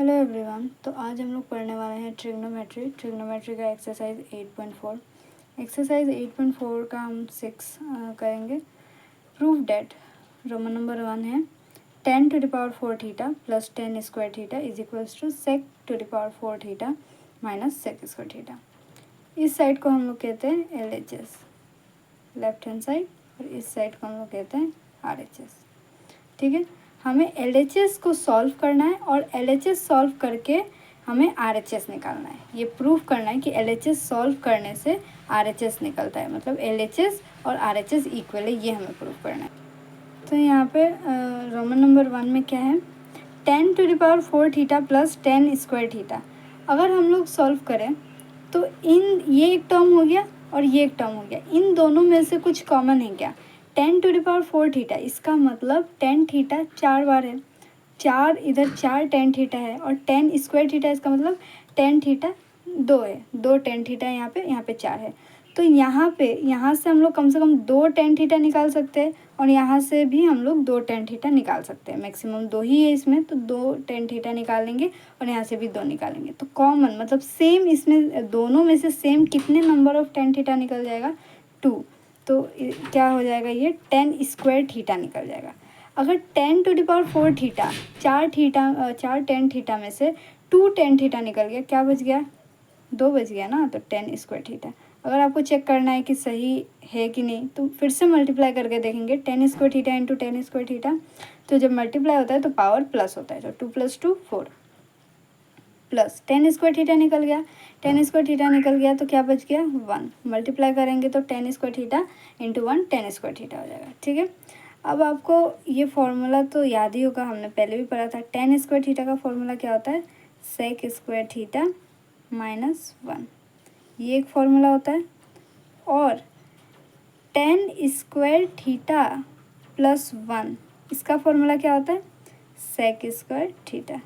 Hello everyone. तो आज हम लोग पढ़ने वाले हैं ट्रिग्नोमेट्री का एक्सरसाइज 8.4। एक्सरसाइज 8.4 का हम 6 करेंगे। प्रूव डेट रोमन नंबर 1 है 10⁴ theta plus 10 square theta is equals to sec⁴ theta minus sec² theta. इस साइड को हम लोग कहते हैं LHS लेफ्ट हैंड साइड, और इस साइड को हम लोग कहते हैं RHS। ठीक है, हमें LHS को सॉल्व करना है और LHS सॉल्व करके हमें RHS निकालना है। ये प्रूव करना है कि LHS सॉल्व करने से RHS निकलता है, मतलब LHS और RHS इक्वल है, ये हमें प्रूव करना है। तो यहाँ पे रोमन नंबर 1 में क्या है 10⁴ थीटा प्लस 10 स्क्वायर थीटा। अगर हम लोग सॉल्व करें तो ये एक टर्म हो गया और ये एक टर्म हो गया, इन दोनों में से कुछ कॉमन है क्या? 10⁴ थीटा, इसका मतलब 10 थीटा 4 बार है, 4 इधर 4 10 थीटा है, और 10 स्क्वायर थीटा इसका मतलब 10 थीटा 2 है, 2 10 थीटा यहाँ पे 4 है। तो यहाँ से हम लोग कम से कम 2 10 थीटा निकाल सकते हैं, और यहाँ से भी हम लोग 2 10 थीटा निकाल सकते हैं। मैक्सिमम 2 ही है इसमें, तो 2 10 थीटा निकालेंगे और यहाँ से भी 2 निकालेंगे। तो कॉमन मतलब सेम, इसमें दोनों में से सेम कितने नंबर ऑफ 10 थीटा निकल जाएगा? 2। तो क्या हो जाएगा, ये 10 स्क्वायर थीटा निकल जाएगा। अगर 10⁴ थीटा 4 10 थीटा में से 2 10 थीटा निकल गया, क्या बच गया? 2 बच गया ना, तो 10 स्क्वायर थीटा। अगर आपको चेक करना है कि सही है कि नहीं, तो फिर से मल्टीप्लाई करके देखेंगे 10 square theta into 10 square theta. तो जब मल्टीप्लाई होता है तो पावर प्लस होता है, तो 2 + 2 4 प्लस 10 स्क्वायर थीटा निकल गया। 10 स्क्वायर थीटा निकल गया तो क्या बच गया? 1। मल्टीप्लाई करेंगे तो 10 square theta into 1 10 square theta हो जाएगा। ठीक है, अब आपको ये फॉर्मूला तो याद ही होगा, हमने पहले भी पढ़ा था। 10 स्क्वायर थीटा का फॉर्मूला क्या होता है? sec² थीटा माइनस 1, ये एक फॉर्मूला होता है। और 10 स्क्वायर थीटा प्लस 1, इसका फॉर्मूला क्या होता है? sec² थीटा,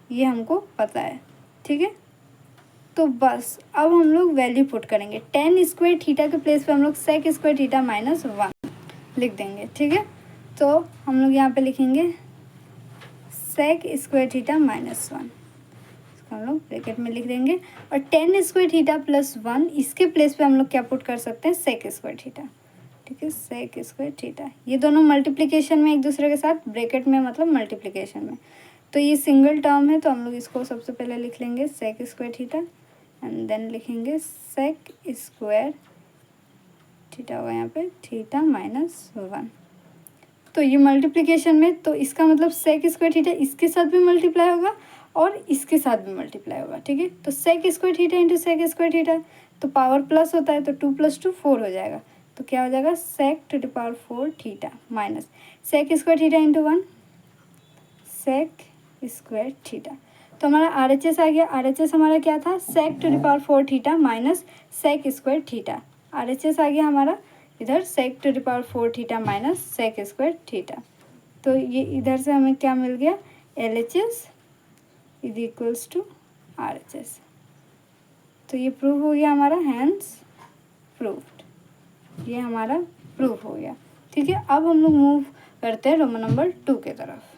ये हमको पता है। ठीक है, तो बस अब हम लोग वैल्यू पुट करेंगे। 10 स्क्वायर थीटा के प्लेस पे हम लोग sec² थीटा माइनस 1 लिख देंगे। ठीक है, तो हम लोग यहाँ पे लिखेंगे sec² थीटा माइनस 1, इसको हम लोग ब्रैकेट में लिख देंगे। और 10 स्क्वायर थीटा प्लस 1, इसके प्लेस पे हम लोग क्या पुट कर सकते हैं? sec² theta. ठीक है, sec² थीटा, ये दोनों मल्टीप्लिकेशन में एक दूसरे के साथ, ब्रैकेट में मतलब मल्टीप्लिकेशन में। तो ये सिंगल टर्म है, तो हम लोग इसको सबसे पहले लिख लेंगे sec² थीटा, एंड देन लिखेंगे sec² थीटा होगा यहाँ पे थीटा माइनस 1। तो ये मल्टीप्लिकेशन में, तो इसका मतलब sec² थीटा इसके साथ भी मल्टीप्लाई होगा और इसके साथ भी मल्टीप्लाई होगा। ठीक है, तो sec² theta into sec² theta, तो पावर प्लस होता है, तो 2 + 2 4 हो जाएगा। तो क्या हो जाएगा? sec⁴ theta minus sec² theta into 1 sec² theta. तो हमारा RHS आ गया। RHS हमारा क्या था? sec⁴ theta minus sec² theta. RHS आ गया हमारा इधर sec⁴ theta minus sec² theta. तो ये इधर से हमें क्या मिल गया? LHS is equals to RHS। तो ये प्रूव हो गया हमारा, हैंस प्रूव्ड, ये हमारा प्रूफ हो गया। ठीक है, अब हम लोग मूव करते हैं रोमन नंबर 2 के तरफ।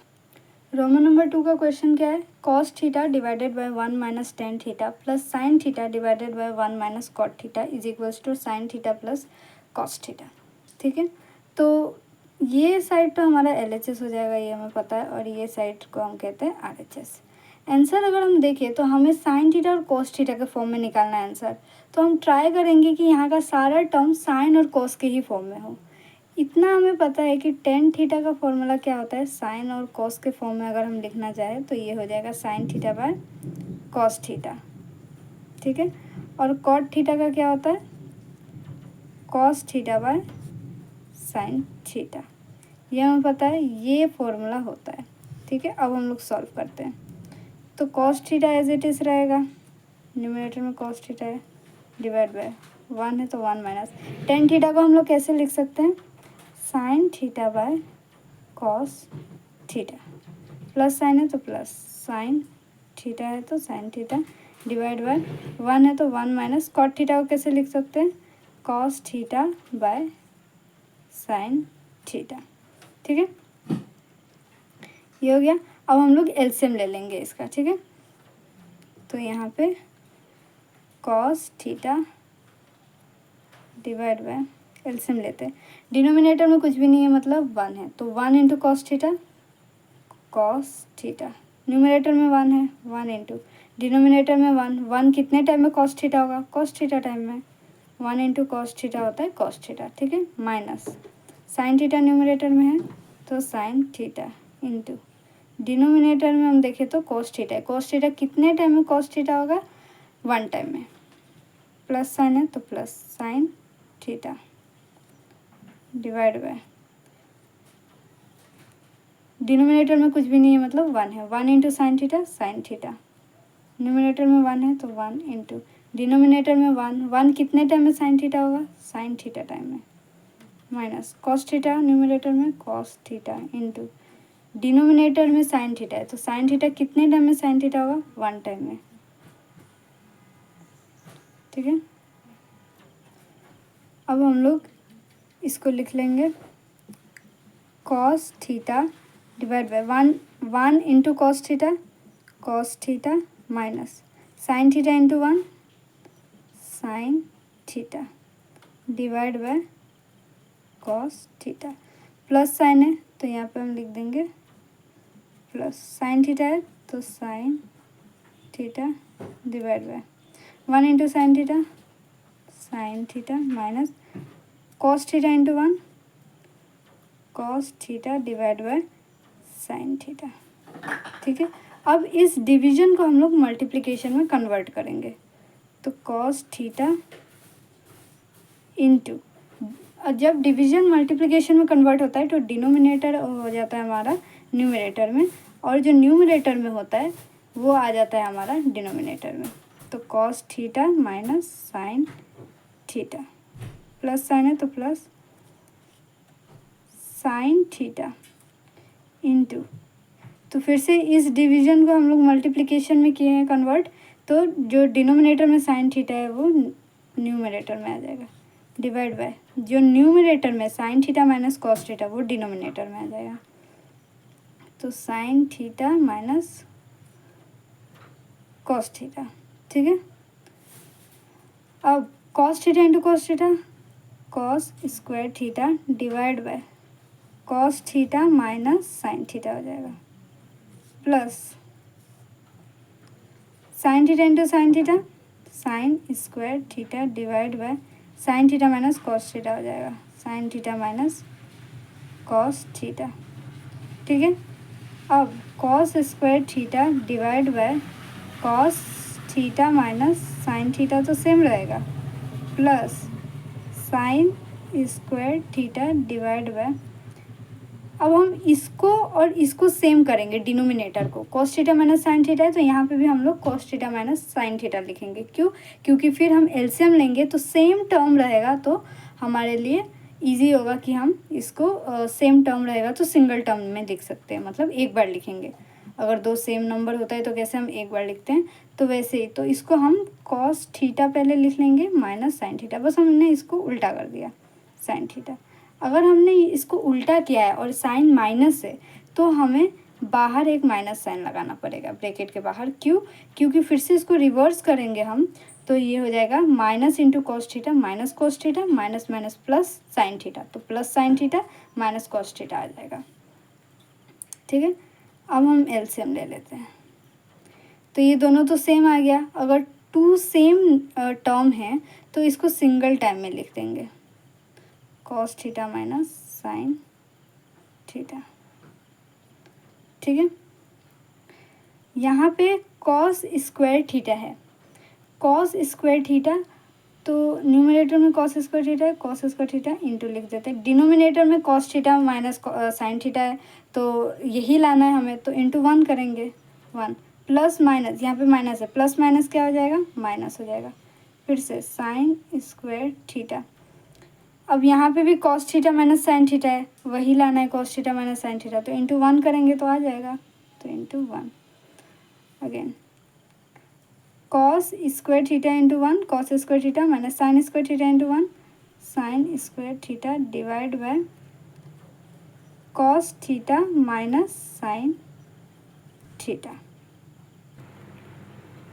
रोमन नंबर 2 का क्वेश्चन क्या है? cos theta divided by 1 minus tan theta plus sine theta divided by 1 minus cot theta is equals to sine theta plus cos theta. ठीक है, तो ये साइड तो हमारा LHS हो जाएगा, ये हमें पता है, और ये साइड को हम कहते हैं RHS। आंसर अगर हम देखें तो हमें साइन थीटा और कॉस थीटा के फॉर्म में निकालना है आंसर। तो हम ट्राई करेंगे कि यहाँ का सारा टर्म साइन और कॉस के ही फॉर्म में हो। इतना हमें पता है कि टेन थीटा का फॉर्मूला क्या होता है? साइन और कॉस के फॉर्म में अगर हम लिखना चाहें तो ये हो जाएगा sine theta by cos theta. ठीक है, और कॉट थीटा का क्या होता है? Cos theta by sine theta, ये हमें पता है, ये फॉर्मूला होता है। ठीक है, अब हम लोग सॉल्व करते हैं। तो cos theta as it is रहेगा, न्यूमरेटर में कॉस थीटा है, डिवाइड बाय 1 है तो 1 माइनस टेन थीटा को हम लोग कैसे लिख सकते हैं? Sine theta by cos theta, plus sine है तो प्लस साइन थीटा है तो साइन थीटा, डिवाइड बाय 1 है तो 1 माइनस कॉट थीटा को कैसे लिख सकते हैं? Cos theta by sine theta. ठीक है, ये हो गया। अब हम लोग एलसीएम ले लेंगे इसका, ठीक है। तो यहाँ पे cos theta divide bye LCM लेते हैं। डिनोमिनेटर में कुछ भी नहीं है मतलब 1 है, तो 1 इंटू कॉस थीटा। न्यूमिनेटर में 1 है, 1 इंटू डिनोमिनेटर में 1 कितने टाइम में कॉस थीटा होगा, कॉस थीटा टाइम में 1 इंटू कॉस थीटा होता है कॉस थीटा, ठीक है। माइनस साइन थीटा न्यूमिनेटर में है तो साइन थीटा इंटू डिनोमिनेटर में हम देखें तो कॉस थीटा है। कॉस थीटा कितने टाइम में कॉस थीटा होगा, 1 टाइम में। प्लस साइन है तो plus sine theta divide by denominator में कुछ भी नहीं है मतलब 1 है, 1 इंटू साइन थीटा। न्यूमिनेटर में 1 है तो 1 इंटू डिनोमिनेटर में 1 कितने टाइम में साइन थीटा होगा, साइन थीटा टाइम में। माइनस कॉस थीटा न्यूमिनेटर में कॉस थीटा इंटू डिनोमिनेटर में साइन थीटा है तो साइन थीटा कितने टाइम में साइन थीटा होगा, 1 टाइम में, ठीक है। अब हम लोग इसको लिख लेंगे cos theta divide by 1 into cos theta minus sine theta into 1 sine theta divide by cos theta. Plus sine है तो यहाँ पे हम लिख देंगे प्लस साइन थीटा है तो sine theta divide by 1 into sine theta minus cos theta into 1 cos theta divide by sine theta, ठीक है। अब इस डिवीजन को हम लोग मल्टीप्लिकेशन में कन्वर्ट करेंगे तो कॉस थीटा इंटू, जब डिवीजन मल्टीप्लिकेशन में कन्वर्ट होता है तो डिनोमिनेटर हो जाता है हमारा न्यूमरेटर में और जो न्यूमरेटर में होता है वो आ जाता है हमारा डिनोमिनेटर में। तो cos theta minus sine theta, plus sine है तो प्लस साइन थीटा इंटू, तो फिर से इस डिवीजन को हम लोग मल्टीप्लिकेशन में किए हैं कन्वर्ट, तो जो डिनोमिनेटर में साइन थीटा है वो न्यूमरेटर में आ जाएगा डिवाइड बाय जो न्यूमरेटर में sign theta minus cos theta वो डिनोमिनेटर में आ जाएगा। तो sine theta minus cos theta, ठीक है। अब cos theta into cos square theta divide by cos theta minus sine theta हो जाएगा plus sine theta into sign square theta divide by sine theta minus cos theta हो जाएगा, sine theta minus cos theta, ठीक है। अब cos square theta divide by cos theta minus sine theta तो same रहेगा plus sign square theta divide bye, अब हम इसको और इसको सेम करेंगे डिनोमिनेटर को, cos theta minus sine theta है तो यहाँ पे भी हम लोग cos theta minus sine theta लिखेंगे। क्यों, क्योंकि फिर हम एलसीएम लेंगे तो सेम टर्म रहेगा तो हमारे लिए इजी होगा कि हम इसको सेम टर्म रहेगा तो सिंगल टर्म में लिख सकते हैं, मतलब एक बार लिखेंगे। अगर दो सेम नंबर होता है तो कैसे हम एक बार लिखते हैं, तो वैसे ही तो इसको हम कॉस थीटा पहले लिख लेंगे माइनस साइन थीटा, बस हमने इसको उल्टा कर दिया साइन थीटा। अगर हमने इसको उल्टा किया है और साइन माइनस है तो हमें बाहर एक माइनस साइन लगाना पड़ेगा ब्रैकेट के बाहर। क्यों, क्योंकि फिर से इसको रिवर्स करेंगे हम तो ये हो जाएगा minus into cos theta minus cos theta minus minus plus sine theta, तो plus sine theta minus cos theta आ जाएगा, ठीक है। अब हम एलसीएम ले लेते हैं तो ये दोनों तो सेम आ गया। अगर टू सेम टर्म है तो इसको सिंगल टाइम में लिख देंगे cos theta minus sine theta, ठीक है। यहाँ पे कॉस स्क्वायर थीटा है, कॉस स्क्वायर थीटा तो न्यूमरेटर में कॉस स्क्वायर थीटा है, कॉस स्क्वायर थीटा इंटू लिख देते हैं। डिनोमिनेटर में cos theta minus sine theta है तो यही लाना है हमें, तो इंटू 1 करेंगे 1 प्लस माइनस, यहाँ पे माइनस है प्लस माइनस क्या हो जाएगा, माइनस हो जाएगा। फिर से साइन स्क्वायर थीटा, अब यहाँ पे भी cos theta minus sine theta है, वही लाना है cos theta minus sine theta, तो इंटू 1 करेंगे तो आ जाएगा, तो into 1 again cos square theta into 1 cos square theta minus sine square theta into 1 sine square theta divide by cos theta minus sine theta.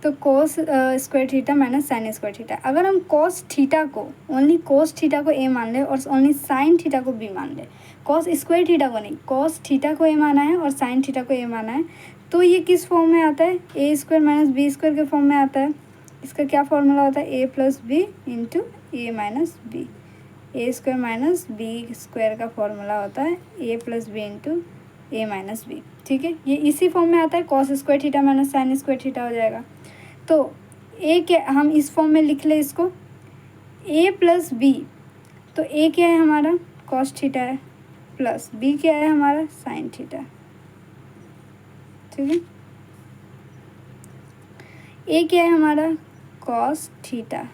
तो cos square theta minus sine square theta. अगर हम cos theta को, only cos theta को ए मान ले और only sine theta को B मान ले, कोस स्क्वायर थीटा को नहीं, कोस थीटा को ए माना है और साइन थीटा को ए माना है, तो ये किस फॉर्म में आता है? ए स्क्वायर माइनस बी स्क्वायर के फॉर्म में आता है। इसका क्या फॉर्मूला होता है? ए plus B into A minus B. A square minus B square का फॉर्मूला होता है ए plus B into A minus B. ठीक है, ये इसी फॉर्म में आता है, cos square theta minus sine square theta हो जाएगा। तो ए क्या, हम इस फॉर्म में लिख ले इसको, ए प्लस बी। तो ए क्या है हमारा? कॉस थीटा है, प्लस बी क्या है हमारा? Sine theta. ठीक है, ए क्या है हमारा? कॉस थीटा,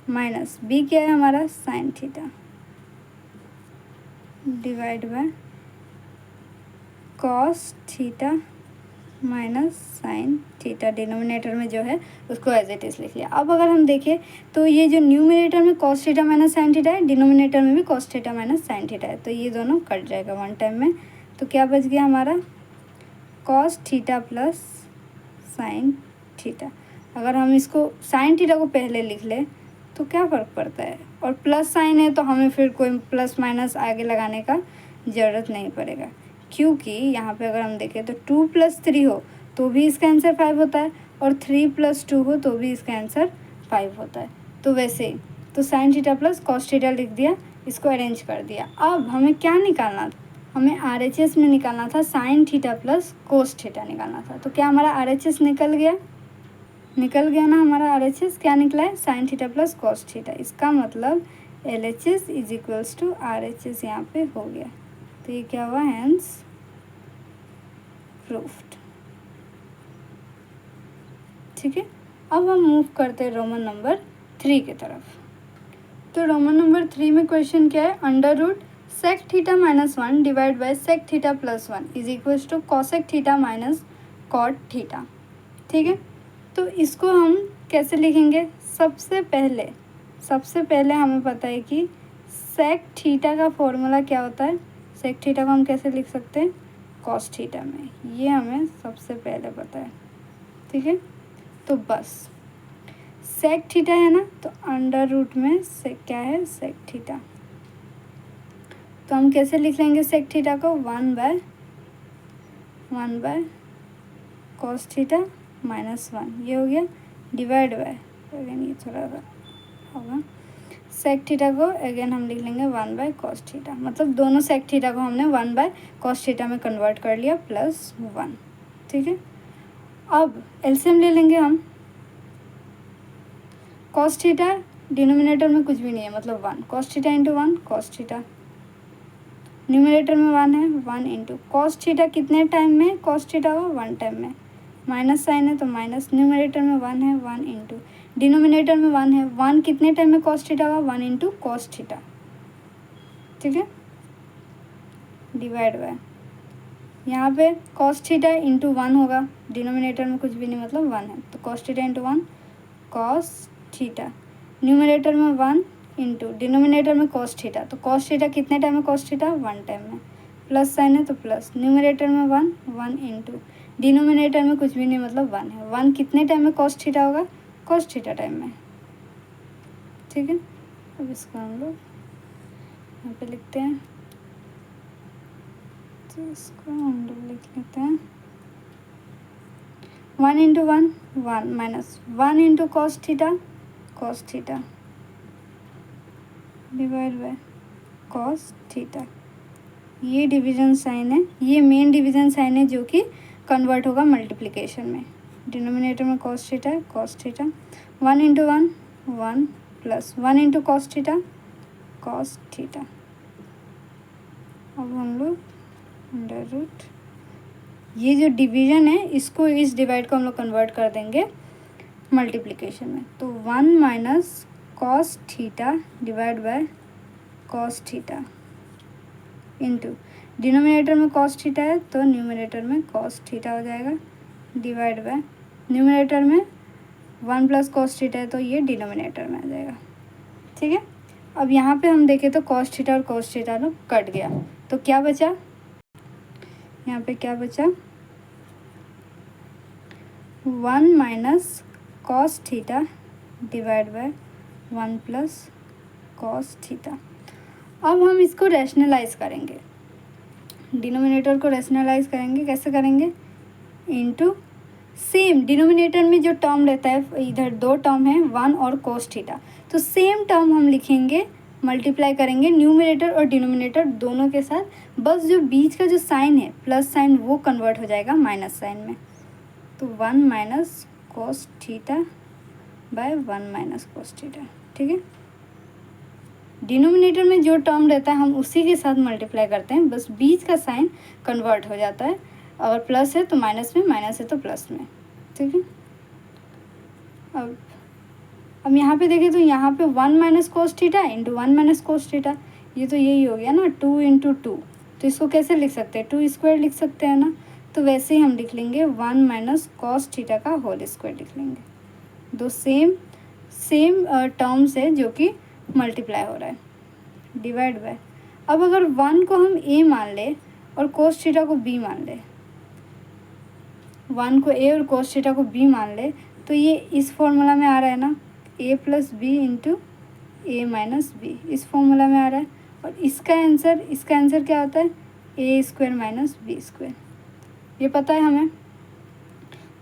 माइनस बी क्या है हमारा? Sine theta, divide by cos theta minus sine theta. Denominator में जो है उसको एज इट इज लिख लिया। अब अगर हम देखें तो ये जो न्यूमिनेटर में cos theta minus sine theta है, डिनोमिनेटर में भी cos theta minus sine theta है, तो ये दोनों कट जाएगा वन टाइम में। तो क्या बच गया हमारा? Cos theta plus sine theta. अगर हम इसको साइन थीटा को पहले लिख ले तो क्या फ़र्क पड़ता है, और प्लस साइन है तो हमें फिर कोई प्लस माइनस आगे लगाने का ज़रूरत नहीं पड़ेगा, क्योंकि यहाँ पे अगर हम देखें तो 2 + 3 हो तो भी इसका आंसर 5 होता है, और 3 + 2 हो तो भी इसका आंसर 5 होता है। तो वैसे ही तो sine theta plus cos theta लिख दिया, इसको अरेंज कर दिया। अब हमें क्या निकालना था? हमें RHS में निकालना था sign theta plus cos theta निकालना था। तो क्या हमारा RHS निकल गया? निकल गया ना हमारा RHS। क्या निकला है? Sine theta plus cos theta. इसका मतलब LHS is equals to RHS यहाँ पे हो गया। तो ये क्या हुआ? Hence proved. ठीक है, अब हम मूव करते हैं रोमन नंबर 3 की तरफ। तो रोमन नंबर 3 में क्वेश्चन क्या है? Under root sec theta minus 1 divide by sec theta plus 1 is equals to cosec theta minus cot theta. ठीक है, तो इसको हम कैसे लिखेंगे? सबसे पहले हमें पता है कि सेक थीटा का फॉर्मूला क्या होता है। सेक थीटा को हम कैसे लिख सकते हैं? कॉस थीटा में। ये हमें सबसे पहले पता है। ठीक है, तो बस सेक थीटा है ना, तो अंडर रूट में सेक क्या है? Sec theta. तो हम कैसे लिख लेंगे सेक थीटा को? 1/1 कॉस थीटा माइनस 1, ये हो गया, डिवाइड बाय, अगेन ये थोड़ा सा होगा, सेक थीटा को अगेन हम लिख लेंगे 1/cos कॉस थीटा। मतलब दोनों सेक थीटा को हमने 1/cos कॉस थीटा में कन्वर्ट कर लिया, +1। ठीक है, अब एलसीएम ले लेंगे हम। कॉस थीटा डिनोमिनेटर में कुछ भी नहीं है, मतलब 1 cos theta into 1 cos theta, numerator में 1 है, 1 इंटू कॉस थीटा कितने टाइम में कॉस थीटा हो? 1 टाइम में, माइनस साइन है तो माइनस, न्यूमिनेटर में 1 है, 1 इंटू डिनोमिनेटर में 1 है, 1 कितने टाइम में कॉस थीटा होगा? 1 इंटू कॉस थीटा। ठीक है, डिवाइड बाय, यहाँ पे कॉस थीटा इंटू 1 होगा, डिनोमिनेटर में कुछ भी नहीं मतलब 1 है, तो cos theta into 1 cos theta, numerator में 1 इंटू डिनोमिनेटर में कॉस थीटा, तो कॉस थीटा कितने टाइम में कॉस थीटा? 1 टाइम में, प्लस साइन है तो प्लस, न्यूमिनेटर में 1 1 इंटू डिनोमिनेटर में कुछ भी नहीं मतलब 1 है, 1 कितने टाइम में कॉस थीटा होगा? कॉस थीटा टाइम में। ठीक है, अब इसको हम लोग यहाँ पे लिखते हैं, तो इसको हम लोग लिख लेते हैं 1 into 1 1 minus 1 into cos theta divide by cos theta. ये डिवीजन साइन है, ये मेन डिवीजन साइन है जो कि कन्वर्ट होगा मल्टीप्लिकेशन में। डिनोमिनेटर में कॉस थीटा है, cos theta, 1 into 1 1 plus 1 into cos theta cos theta. अब हम लोग अंडर रूट, ये जो डिवीजन है इसको, इस डिवाइड को हम लोग कन्वर्ट कर देंगे मल्टीप्लिकेशन में, तो 1 minus cos theta divide by cos theta into denominator में कॉस थीटा है तो न्यूमिनेटर में कॉस थीटा हो जाएगा, डिवाइड बाय न्यूमिनेटर में 1 प्लस कॉस थीटा है तो ये डिनोमिनेटर में आ जाएगा। ठीक है, अब यहाँ पे हम देखें तो कॉस थीटा और कॉस थीटा तो कट गया, तो क्या बचा? यहाँ पे क्या बचा? 1 minus cos theta divide by 1 plus cos theta. अब हम इसको रैशनलाइज करेंगे, डिनोमिनेटर को रैशनलाइज करेंगे। कैसे करेंगे? इनटू सेम डिनोमिनेटर में जो टर्म रहता है, इधर दो टर्म है 1 और कोस थीटा, तो सेम टर्म हम लिखेंगे, मल्टीप्लाई करेंगे न्यूमरेटर और डिनोमिनेटर दोनों के साथ, बस जो बीच का जो साइन है प्लस साइन वो कन्वर्ट हो जाएगा माइनस साइन में। तो 1 minus cos theta by 1 minus cos theta. ठीक है, डिनोमिनेटर में जो टर्म रहता है हम उसी के साथ मल्टीप्लाई करते हैं, बस बीच का साइन कन्वर्ट हो जाता है, अगर प्लस है तो माइनस में, माइनस है तो प्लस में। ठीक है, अब यहाँ पे देखें तो यहाँ पे 1 minus cos theta into 1 minus cos theta, ये तो यही हो गया ना, 2 इंटू 2। तो इसको कैसे लिख सकते हैं? 2 स्क्वायर लिख सकते हैं ना, तो वैसे ही हम लिख लेंगे 1 माइनस कॉस थीटा का होल स्क्वायर लिख लेंगे। दो सेम टर्म्स है जो कि मल्टीप्लाई हो रहा है, डिवाइड बाय। अब अगर 1 को हम a मान ले और कोस थीटा को b मान ले, 1 को a और कोस थीटा को b मान ले, तो ये इस फॉर्मूला में आ रहा है ना, a plus B into A minus B, इस फॉर्मूला में आ रहा है। और इसका आंसर क्या होता है? ए स्क्वायर माइनस बी स्क्वायर, ये पता है हमें,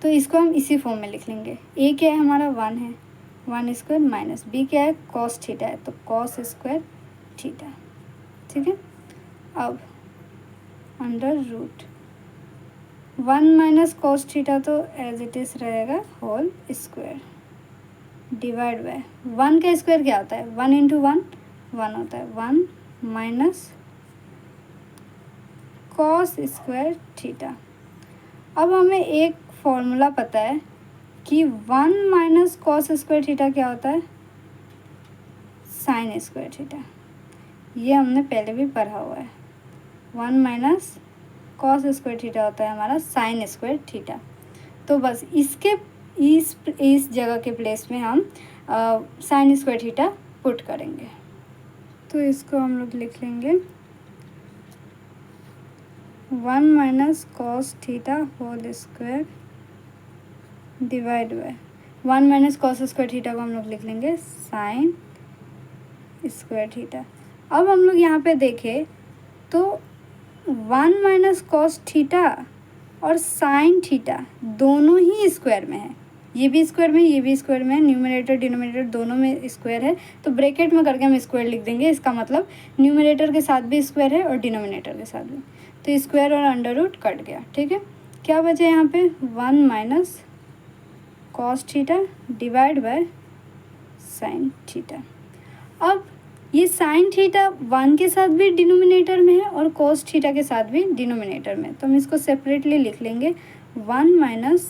तो इसको हम इसी फॉर्म में लिख लेंगे। a क्या है हमारा? 1 है, 1 स्क्वायर माइनस b क्या है? कॉस थीटा है, तो कॉस स्क्वायर थीटा। ठीक है, अब under root 1 minus cos theta तो एज इट इज़ रहेगा होल स्क्वायर, डिवाइड बाय 1 का स्क्वायर क्या होता है? 1 इंटू 1 1 होता है, 1 माइनस कॉस स्क्वायर थीटा। अब हमें एक फॉर्मूला पता है कि 1 माइनस कॉस स्क्वायर थीटा क्या होता है? साइन स्क्वायर थीटा, ये हमने पहले भी पढ़ा हुआ है। 1 माइनस कॉस स्क्वायर थीटा होता है हमारा साइन स्क्वायर थीटा। तो बस इसके इस जगह के प्लेस में हम साइन स्क्वायर थीटा पुट करेंगे, तो इसको हम लोग लिख लेंगे 1 minus cos theta whole square divide by 1 minus cos square theta को हम लोग लिख लेंगे साइन स्क्वायर थीटा। अब हम लोग यहाँ पे देखें तो 1 माइनस कॉस थीटा और साइन थीटा दोनों ही स्क्वायर में है, ये भी स्क्वायर में, ये भी स्क्वायर में, न्यूमरेटर डिनोमिनेटर दोनों में स्क्वायर है, तो ब्रैकेट में करके हम स्क्वायर लिख देंगे। इसका मतलब न्यूमरेटर के साथ भी स्क्वायर है और डिनोमिनेटर के साथ भी, तो स्क्वायर और अंडर रूट कट गया। ठीक है, क्या बचे यहाँ पे? 1 minus cos theta divide by sine theta. अब ये साइन थीटा 1 के साथ भी डिनोमिनेटर में है और कॉस थीटा के साथ भी डिनोमिनेटर में, तो हम इसको सेपरेटली लिख लेंगे 1 minus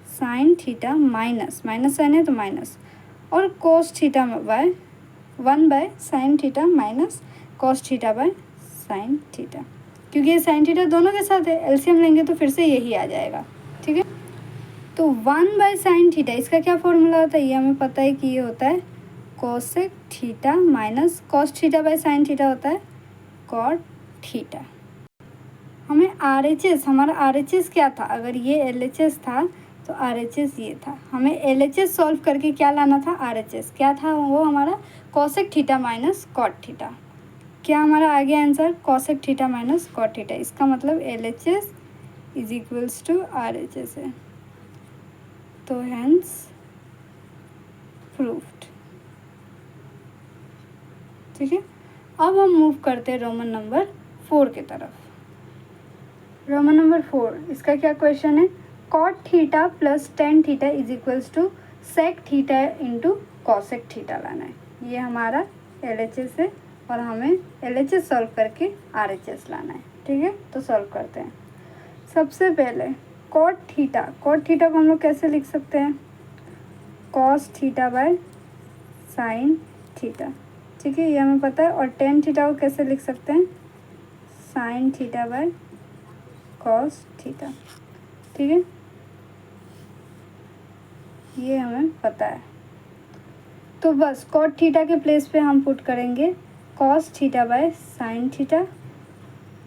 sine theta minus sine है तो माइनस, और cos theta by 1 by sine theta minus cos theta by sine theta, क्योंकि ये साइन थीटा दोनों के साथ है, एलसीएम लेंगे तो फिर से यही आ जाएगा। ठीक है, तो 1 बाय साइन थीटा, इसका क्या फॉर्मूला होता है? ये हमें पता है कि ये होता है cosec theta minus cos theta by sine theta होता है कॉट थीटा। हमें RHS, हमारा RHS क्या था? अगर ये LHS था तो RHS ये था, हमें LHS सॉल्व करके क्या लाना था? RHS क्या था वो हमारा? Cosec theta minus cot theta. क्या हमारा आ गया answer? Cosec theta minus cot theta, इसका मतलब LHS is equals to RHS है, तो हेंस प्रूव्ड। ठीक है, अब हम मूव करते हैं रोमन नंबर 4 की तरफ। रोमन नंबर 4, इसका क्या क्वेश्चन है? Cot theta plus ten theta is equals to sec theta into cosec theta लाना है। ये हमारा LHS है और हमें LHS सॉल्व करके RHS लाना है। ठीक है, तो सॉल्व करते हैं। सबसे पहले कॉट थीटा को हम लोग कैसे लिख सकते हैं? Cos theta by sine theta. ठीक है, ये हमें पता है। और टेन थीटा को कैसे लिख सकते हैं? Sine theta by cos theta. ठीक है, ये हमें पता है। तो बस कॉट थीटा के प्लेस पे हम पुट करेंगे cos theta by sine theta,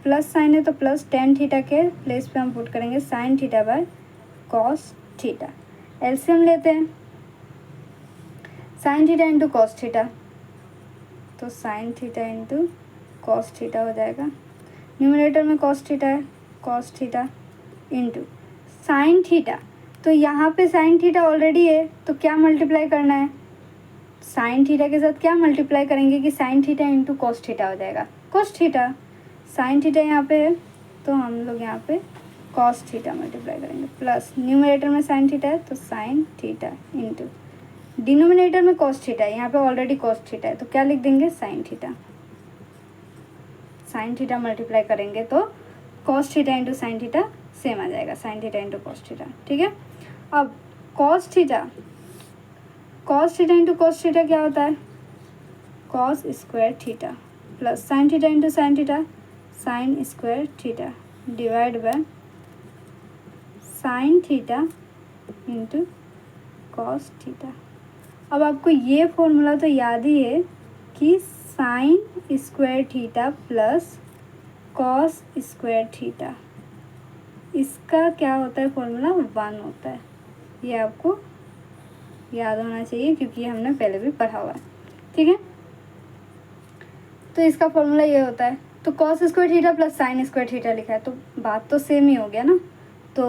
plus sine है तो प्लस टेन थीटा के प्लेस पे हम पुट करेंगे sine theta by cos theta. LCM लेते हैं, sine theta into cos theta, तो sine theta into cos theta हो जाएगा। न्यूमरेटर में कॉस थीटा है, cos theta into sine theta, तो यहाँ पे साइन थीटा ऑलरेडी है तो क्या मल्टीप्लाई करना है, साइन थीटा के साथ क्या मल्टीप्लाई करेंगे कि sign theta into cos theta हो जाएगा, कॉस थीटा। साइन थीटा यहाँ पे है तो हम लोग यहाँ पे कॉस थीटा मल्टीप्लाई करेंगे, प्लस न्यूमरेटर में साइन थीटा है तो साइन थीटा इंटू डिनोमिनेटर में कॉस थीटा है, यहाँ पे ऑलरेडी कॉस थीटा है तो क्या लिख देंगे, sine theta. Sine theta multiply करेंगे तो cos theta into sine theta same आ जाएगा, sine theta into cos theta, ठीक है। अब cos theta into cos theta क्या होता है, cos square theta, plus sine theta into sine theta, sine square theta, divide by sine theta into cos theta. अब आपको ये फॉर्मूला तो याद ही है कि sine square theta plus cos square theta, इसका क्या होता है फॉर्मूला, 1 होता है। ये आपको याद होना चाहिए क्योंकि हमने पहले भी पढ़ा हुआ है, ठीक है। तो इसका फॉर्मूला ये होता है, तो cos square theta plus sign square theta लिखा है तो बात तो सेम ही हो गया ना, तो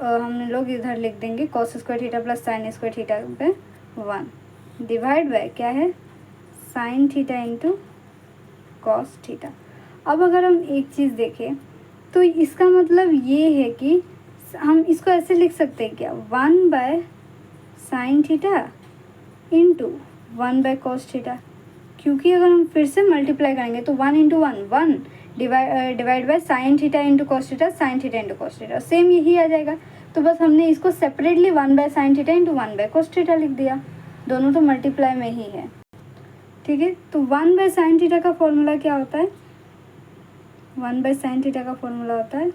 हम लोग इधर लिख देंगे cos square theta plus sign square theta पे 1 डिवाइड बाय क्या है, sine theta into cos theta. अब अगर हम एक चीज़ देखें तो इसका मतलब ये है कि हम इसको ऐसे लिख सकते हैं क्या, 1 by sine theta into 1 by cos theta, क्योंकि अगर हम फिर से मल्टीप्लाई करेंगे तो 1 into 1 divide by sine theta into cos theta, sine theta into cos theta, same यही आ जाएगा। तो बस हमने इसको separately 1 by sine theta into 1 by cos theta लिख दिया, दोनों तो मल्टीप्लाई में ही है, ठीक है। तो 1 बाय साइन थीटा का फॉर्मूला क्या होता है, 1 बाय साइन थीटा का फॉर्मूला होता है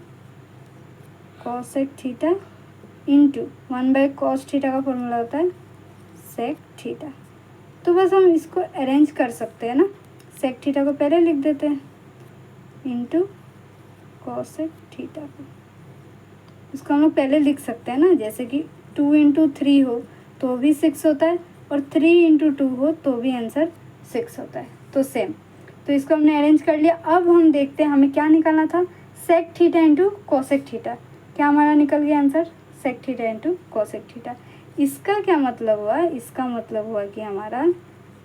cosec theta into 1 by cos theta का फॉर्मूला होता है सेक थीटा। तो बस हम इसको अरेंज कर सकते हैं ना, सेक थीटा को पहले लिख देते हैं इंटू कॉसेक थीटा को, इसको हम लोग पहले लिख सकते हैं ना, जैसे कि 2 इंटू 3 हो तो भी 6 होता है और 3 इंटू 2 हो तो भी आंसर 6 होता है, तो सेम। तो इसको हमने अरेंज कर लिया। अब हम देखते हैं हमें क्या निकालना था, sec theta into cosec theta, क्या हमारा निकल गया answer, sec theta into cosec theta. इसका क्या मतलब हुआ, इसका मतलब हुआ कि हमारा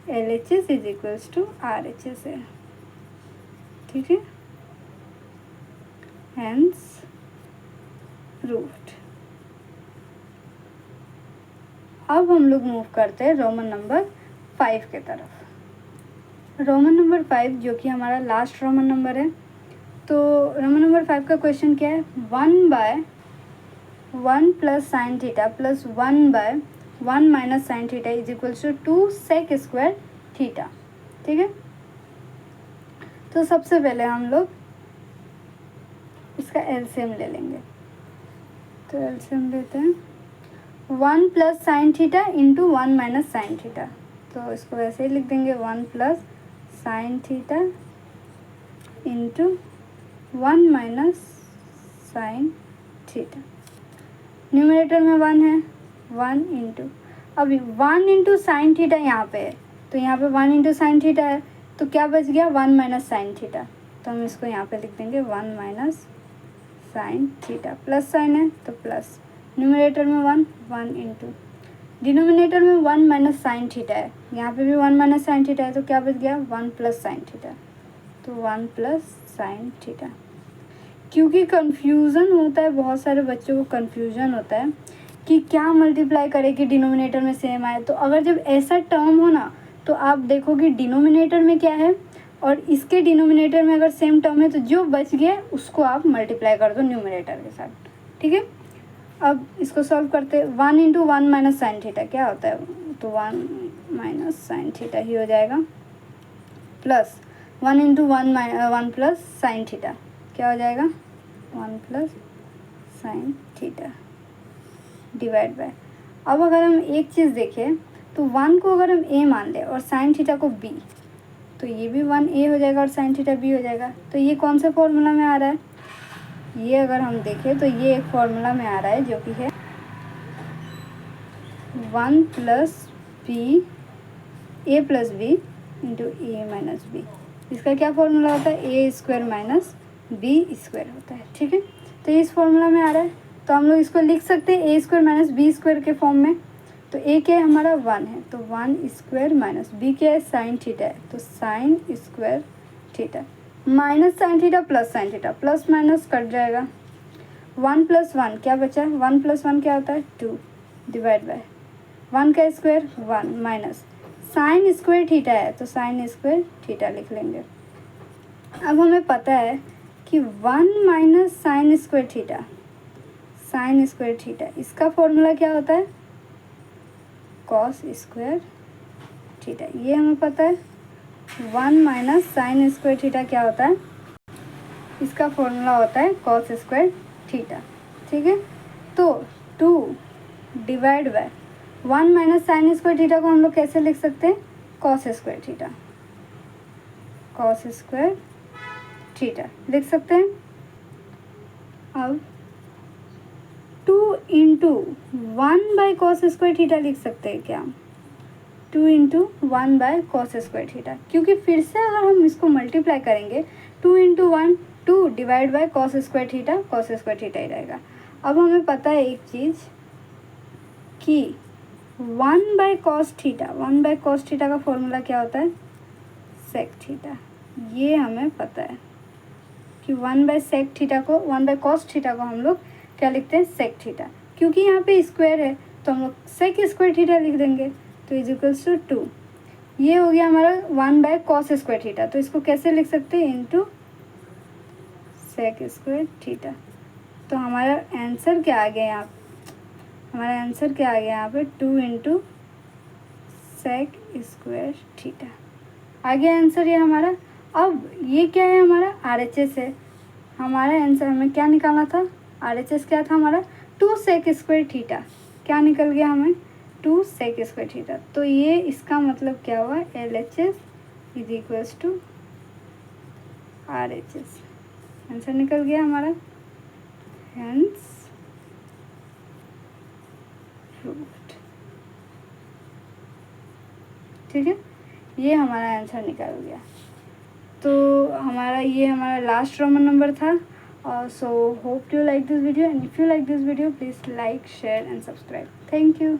LHS is equals to RHS है, ठीक है, हैंस प्रूव्ड। अब हम लोग मूव करते हैं रोमन नंबर 5 के तरफ। रोमन नंबर 5 जो कि हमारा लास्ट रोमन नंबर है, तो रोमन नंबर 5 का क्वेश्चन क्या है, 1 by 1 plus sine theta plus 1 by 1 minus sine theta is equals to 2 sec square theta, ठीक है। तो सबसे पहले हम लोग इसका एलसीएम ले लेंगे, तो एलसीएम लेते हैं 1 plus sine theta into 1 minus sine theta, तो इसको वैसे ही लिख देंगे 1 plus sine theta into 1 minus sine theta. Numerator में 1 है, 1 इंटू, अभी 1 इंटू साइन थीटा यहाँ पे है तो यहाँ पे 1 इंटू साइन थीटा है तो क्या बच गया, 1 माइनस साइन थीटा, तो हम इसको यहाँ पे लिख देंगे 1 minus sine theta, plus sine है तो प्लस, न्यूमरेटर में 1 इंटू डिनोमिनेटर में 1 माइनस साइन थीटा है, यहाँ पे भी 1 माइनस साइन थीटा है तो क्या बच गया, 1 प्लस साइन थीटा, तो 1 प्लस साइन थीटा। क्योंकि कन्फ्यूज़न होता है, बहुत सारे बच्चों को कन्फ्यूजन होता है कि क्या मल्टीप्लाई करें कि डिनोमिनेटर में सेम आए, तो अगर जब ऐसा टर्म हो ना तो आप देखो कि डिनोमिनेटर में क्या है और इसके डिनोमिनेटर में अगर सेम टर्म है तो जो बच गया उसको आप मल्टीप्लाई कर दो न्यूमरेटर के साथ, ठीक है। अब इसको सॉल्व करते, 1 इंटू 1 माइनस साइन थीटा क्या होता है, तो 1 माइनस साइन थीटा ही हो जाएगा, plus 1 into 1 plus sine theta क्या हो जाएगा, 1 plus sine theta divide bye. अब अगर हम एक चीज़ देखें तो 1 को अगर हम A मान लें और साइन थीटा को B, तो ये भी 1A हो जाएगा और साइन थीटा B हो जाएगा। तो ये कौन से फॉर्मूला में आ रहा है, ये अगर हम देखें तो ये एक फॉर्मूला में आ रहा है जो कि है 1 plus B A plus B into A minus B. इसका क्या फॉर्मूला होता है? ए स्क्वायर माइनस बी स्क्वायर होता है। ठीक है, तो इस फॉर्मूला में आ रहा है, तो हम लोग इसको लिख सकते हैं ए स्क्वायर माइनस बी स्क्वायर के फॉर्म में। तो ए क्या है हमारा? 1 है, तो 1 स्क्वायर माइनस बी क्या है? साइन थीटा है, तो sign square theta minus sine theta plus sine theta, plus minus cut जाएगा। 1 प्लस 1 क्या बचा? 1 प्लस 1 क्या होता है? 2 डिवाइड बाय 1 का square 1 minus sine square theta है, तो साइन स्क्वायर थीटा लिख लेंगे। अब हमें पता है कि 1 minus sine square theta, sine square theta, इसका फॉर्मूला क्या होता है? Cos square theta. ये हमें पता है। 1 माइनस साइन स्क्वायर थीटा क्या होता है? इसका फॉर्मूला होता है कॉस स्क्वायर थीटा। ठीक है, तो 2 divide by 1 minus sine square theta को हम लोग कैसे लिख सकते हैं? Cos square theta, cos square theta लिख सकते हैं। अब 2 into 1 by cos square theta लिख सकते हैं क्या? 2 into 1 by cos square theta, क्योंकि फिर से अगर हम इसको मल्टीप्लाई करेंगे 2 into 1 2 divide by cos square theta, cos square theta ही रहेगा। अब हमें पता है एक चीज़ कि 1 by cos theta, 1 by cos theta का फॉर्मूला क्या होता है? Sec theta. ये हमें पता है कि 1 बाय सेक थीटा को, 1 बाय कॉस थीटा को हम लोग क्या लिखते हैं? Sec theta. क्योंकि यहाँ पे स्क्वायर है तो हम लोग सेक स्क्वायर थीटा लिख देंगे, तो इज इक्वल्स टू 2। ये हो गया हमारा 1 बाय कॉस स्क्वायर थीटा, तो इसको कैसे लिख सकते हैं? Into sec square theta. तो हमारा आंसर क्या आ गया यहाँ? हमारा आंसर क्या आ गया यहाँ पे? 2 इंटू सेक स्क्वायर थीटा आ गया आंसर ये हमारा। अब ये क्या है? हमारा RHS है। हमारा आंसर हमें क्या निकालना था? RHS क्या था हमारा? 2 सेक स्क्वायर थीटा। क्या निकल गया हमें? 2 सेक स्क्वायर थीटा। तो ये इसका मतलब क्या हुआ? LHS is equals to RHS। Answer निकल गया हमारा, हेंस प्रूव्ड। ठीक है, ये हमारा आंसर निकल गया। तो हमारा ये हमारा लास्ट रोमन नंबर था। So hope you like this video, and if you like this video please like, share and subscribe. Thank you.